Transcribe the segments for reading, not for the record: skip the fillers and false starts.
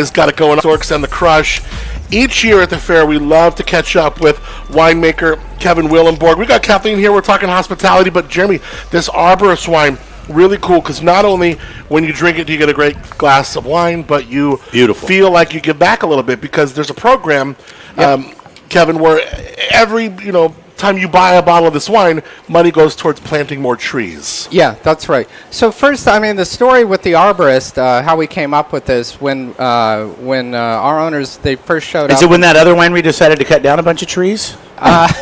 has got it going on. Dorks and the Crush. Each year at the fair, we love to catch up with winemaker Kevin Willenborg. We got Kathleen here. We're talking hospitality, but Jeremy, this arborist wine, really cool because not only when you drink it do you get a great glass of wine, but you feel like you give back a little bit because there's a program, Kevin, where every time you buy a bottle of this wine, money goes towards planting more trees. Yeah, that's right. So first, the story with the arborist, how we came up with this, when our owners, they first showed up. Is it when that other winery decided to cut down a bunch of trees? And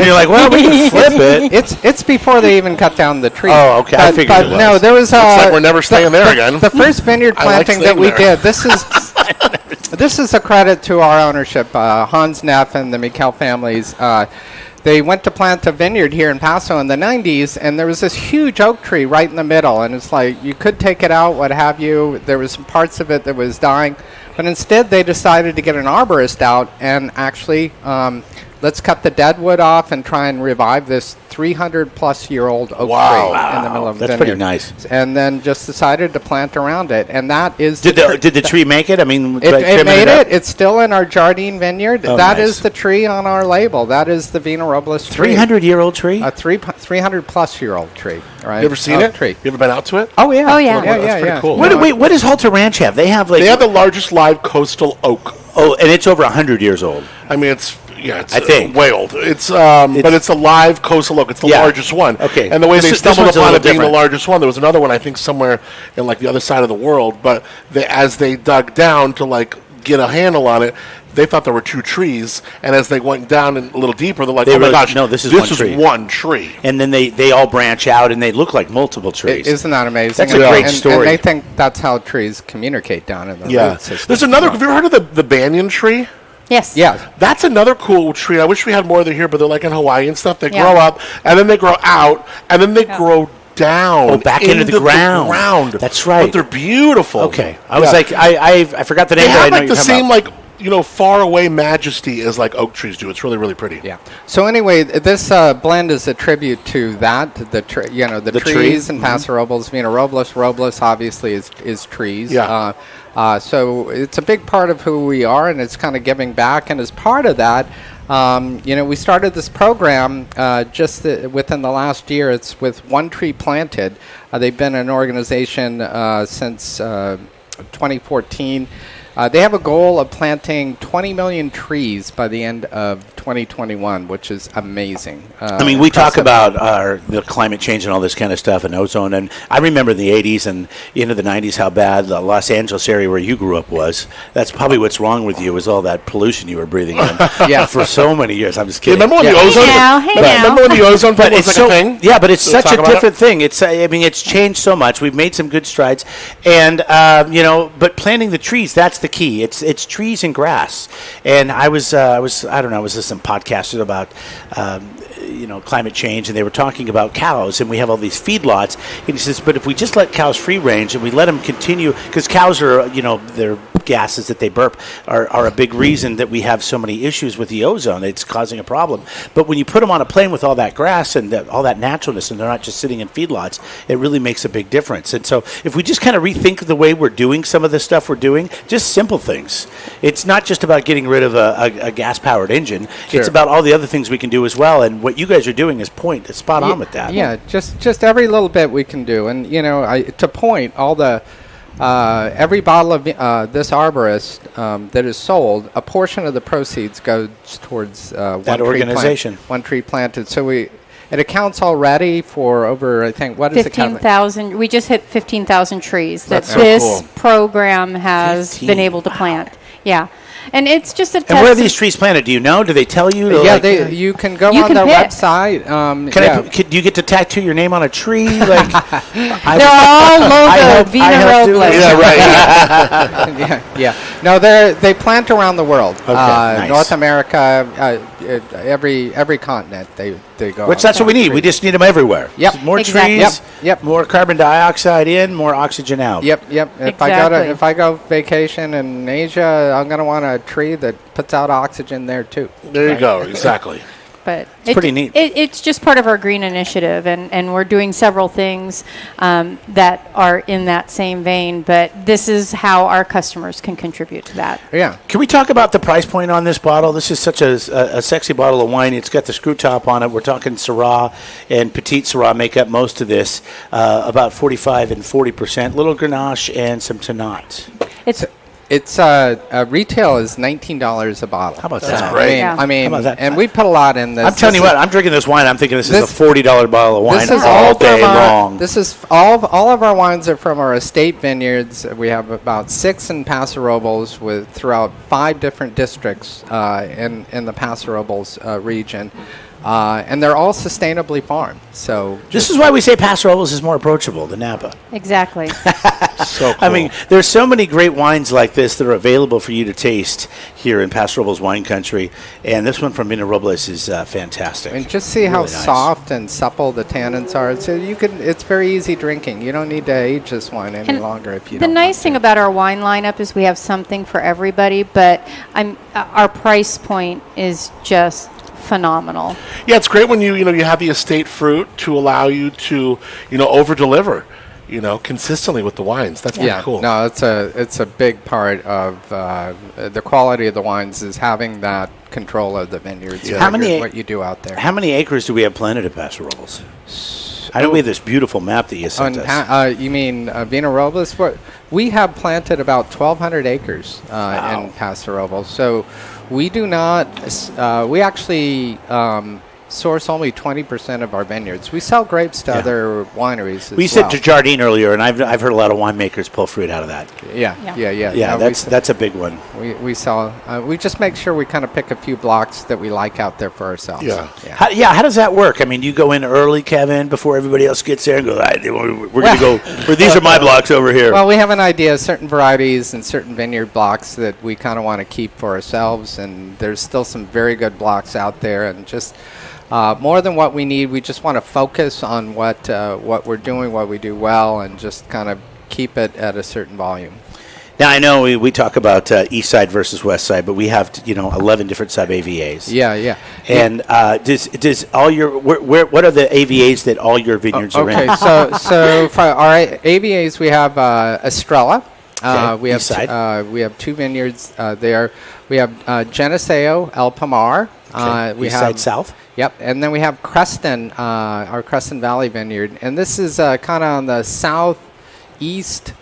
you're like, well, we can flip it. It's before they even cut down the tree. Oh, okay. I figured it was. No, there was. Looks like we're never staying there again. The first vineyard planting that we did. This is a credit to our ownership, Hans Neff and the Mikkel families. They went to plant a vineyard here in Paso in the 90s, and there was this huge oak tree right in the middle, and it's like you could take it out, what have you. There was some parts of it that was dying, but instead they decided to get an arborist out and actually let's cut the dead wood off and try and revive this 300-plus-year-old oak tree in the middle of the vineyard. That's pretty nice. And then just decided to plant around it, and that is did the tree make it? I mean, it made it. It's still in our Jardine vineyard. Oh, that nice. is the tree on our label. That is the Vina Robles tree. 300-year-old tree? A 300-plus-year-old tree. Right? You ever seen it? Tree. You ever been out to it? Oh yeah. Oh yeah. That's pretty cool. What does Halter Ranch have? They have they have the largest live coastal oak. Oh, and it's over 100 years old. I mean, it's I think. way old. But it's a live coastal oak. It's the largest one. Okay. And the way they stumbled upon it being the different. largest one, there was another one I think somewhere in like the other side of the world. But as they dug down to get a handle on it, they thought there were two trees, and as they went down a little deeper, they're like, "Oh my gosh, no, this is one tree." And then they all branch out, and they look like multiple trees. Isn't that amazing? That's a great story. And they think that's how trees communicate down in the root system. There's another. Have you ever heard of the banyan tree? Yes. Yeah. That's another cool tree. I wish we had more of them here, but they're like in Hawaii and stuff. They grow up, and then they grow out, and then they grow down back into the ground. That's right. But they're beautiful. Okay. I was like, I forgot the name. They have but I know the same far away majesty as like oak trees do. It's really, really pretty. Yeah. So anyway, this blend is a tribute to that. The trees in Paso Robles. Vina Robles. Robles obviously is trees. Yeah. So it's a big part of who we are, and it's kind of giving back. And as part of that, we started this program just within the last year. It's with One Tree Planted. They've been an organization since 2014. They have a goal of planting 20 million trees by the end of 2021, which is amazing. We talk about the climate change and all this kind of stuff and ozone. And I remember in the 80s and into the 90s how bad the Los Angeles area where you grew up was. That's probably what's wrong with you is all that pollution you were breathing in for so many years. I'm just kidding. Remember when the ozone? Remember when the ozone thing was like a thing? Yeah, but it's such a different thing. It's changed so much. We've made some good strides, and but planting the trees, that's the key. It's trees and grass. And I was listening to podcasters about climate change, and they were talking about cows, and we have all these feedlots. And he says, but if we just let cows free range and we let them continue, because cows are their gases that they burp are a big reason that we have so many issues with the ozone. It's causing a problem. But when you put them on a plane with all that grass and all that naturalness, and they're not just sitting in feedlots, it really makes a big difference. And so if we just kind of rethink the way we're doing some of the stuff we're doing, just simple things. It's not just about getting rid of a gas-powered engine. Sure. It's about all the other things we can do as well. And what you guys are doing is spot on with that. Yeah, just every little bit we can do. And, to point, all the every bottle of this arborist that is sold, a portion of the proceeds goes towards that organization. One Tree Planted. So it accounts already for over, I think, what is it? 15,000. We just hit 15,000 trees that That's this so cool. program has been able to plant. Yeah. And it's just a test. And where are these trees planted? Do you know? Do they tell you? You can go on their website. Do you get to tattoo your name on a tree? They're all logoed Vina Robles. Yeah, right. Yeah. No, they plant around the world. Okay, nice. North America, every continent they go. Which that's what we need. Trees. We just need them everywhere. Yep. More trees. Yep. More carbon dioxide in, more oxygen out. Yep. If I go vacation in Asia, I'm gonna want a tree that puts out oxygen there too. There you go. Exactly. But it's pretty neat. It's just part of our green initiative, and we're doing several things that are in that same vein. But this is how our customers can contribute to that. Yeah. Can we talk about the price point on this bottle? This is such a sexy bottle of wine. It's got the screw top on it. We're talking Syrah and Petite Syrah make up most of this, about 45 and 40%. Little Grenache and some Tannat. It's retail is $19 a bottle. How about That's that? great. I mean, How about that? and we put a lot in this. I'm telling you what, I'm drinking this wine. I'm thinking this is a $40 bottle of wine This is all all day long. This is all of our wines are from our estate vineyards. We have about 6 in Paso Robles throughout 5 different districts in the Paso Robles region. And they're all sustainably farmed. So This is why we say Paso Robles is more approachable than Napa. Exactly. So cool. I mean, there's so many great wines like this that are available for you to taste here in Paso Robles wine country, and this one from Vina Robles is fantastic. and just see how Really nice. soft and supple the tannins are. So it's very easy drinking. You don't need to age this wine any And longer if you The don't nice want thing to. about our wine lineup is we have something for everybody, but our price point is just phenomenal. Yeah, it's great when you have the estate fruit to allow you to over deliver, consistently with the wines. That's pretty cool. No, it's a big part of the quality of the wines is having that control of the vineyards. Yeah. and what you do out there. How many acres do we have planted at Paso Robles? I know we have this beautiful map that you sent us. You mean Vina Robles? We have planted about 1,200 acres Wow. in Paso Robles. So we do not. We actually source only 20% of our vineyards. We sell grapes to other wineries. We said Jardine earlier, and I've heard a lot of winemakers pull fruit out of that. Yeah. Yeah, that's a big one. We sell. We just make sure we kind of pick a few blocks that we like out there for ourselves. Yeah. How does that work? I mean, you go in early, Kevin, before everybody else gets there, and go, we're going to go, or these are my blocks over here. Well, we have an idea, certain varieties and certain vineyard blocks that we kind of want to keep for ourselves, and there's still some very good blocks out there, and just more than what we need, we just want to focus on what we're doing, what we do well, and just kind of keep it at a certain volume. Now, I know we talk about east side versus west side, but we have 11 different sub AVAs. Yeah. And does all your what are the AVAs that all your vineyards are in? Okay, so for our AVAs, we have Estrella. Okay, We have east side. we have 2 vineyards there. We have Geneseo, El Pomar. We east have side south. Yep, and then we have Creston, our Creston Valley vineyard, and this is kind of on the southeast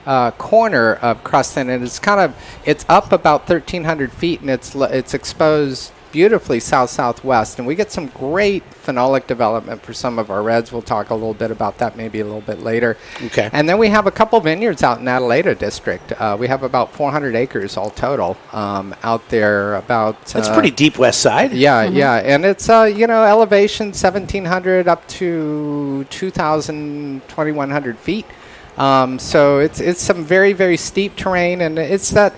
corner of Creston, and it's up about 1,300 feet, and it's exposed beautifully south-southwest, and we get some great phenolic development for some of our reds. We'll talk a little bit about that maybe a little bit later. Okay. And then we have a couple vineyards out in Adelaida district. We have about 400 acres all total out there. That's pretty deep west side. Yeah, and it's elevation 1,700 up to 2,000, 2,100 feet. So it's some very, very steep terrain, and it's that.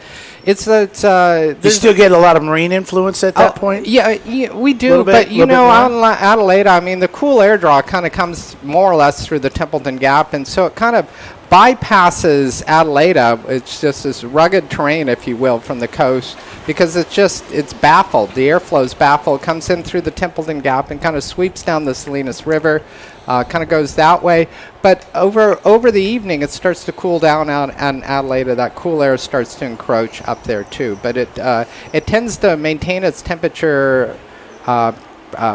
You still get a lot of marine influence at that point? Yeah, we do. But out in Adelaide, I mean, the cool air draw kind of comes more or less through the Templeton Gap, and so it kind of bypasses Adelaide. It's just this rugged terrain, if you will, from the coast, because it's baffled. The airflow is baffled. It comes in through the Templeton Gap and kind of sweeps down the Salinas River, kind of goes that way. But over the evening, it starts to cool down out in Adelaide. That cool air starts to encroach up there too. But it tends to maintain its temperature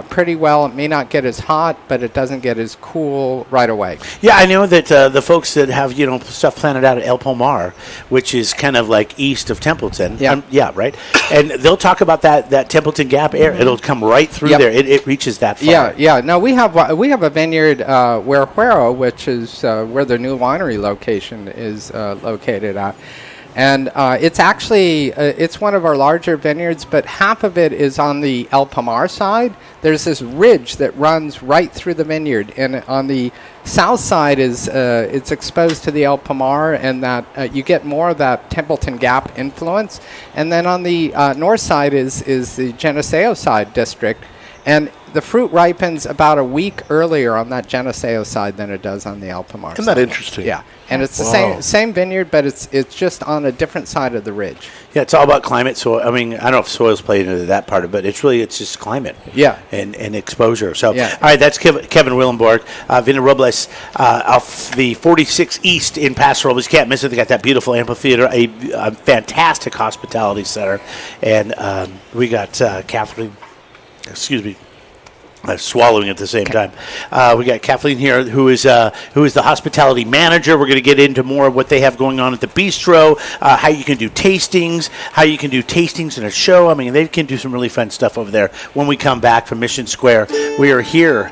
pretty well. It may not get as hot, but it doesn't get as cool right away. Yeah, I know that the folks that have stuff planted out at El Pomar, which is kind of like east of Templeton. Yeah. Right. And they'll talk about that Templeton Gap air. It'll come right through there. It reaches that far. Yeah. No, we have a vineyard where Huero, which is where the new winery location is located at. And it's actually it's one of our larger vineyards, but half of it is on the El Pomar side. There's this ridge that runs right through the vineyard, and on the south side is it's exposed to the El Pomar, and that you get more of that Templeton Gap influence. And then on the north side is the Geneseo side district. And the fruit ripens about a week earlier on that Geneseo side than it does on the Alpamar Isn't side. that interesting? Yeah, and it's the same vineyard, but it's just on a different side of the ridge. Yeah, it's all about climate. So I mean, I don't know if soil's played into that part of it, but it's just climate. Yeah. And exposure. So Yeah. all right, that's Kevin Willenborg, Vina Robles, off the 46 East in Paso Robles. Can't miss it. They got that beautiful amphitheater, a fantastic hospitality center, and we got Kathleen. Excuse me. Swallowing at the same time. We got Kathleen here, who is the hospitality manager. We're going to get into more of what they have going on at the bistro, how you can do tastings, in a show. I mean, they can do some really fun stuff over there. When we come back from Mission Square, we are here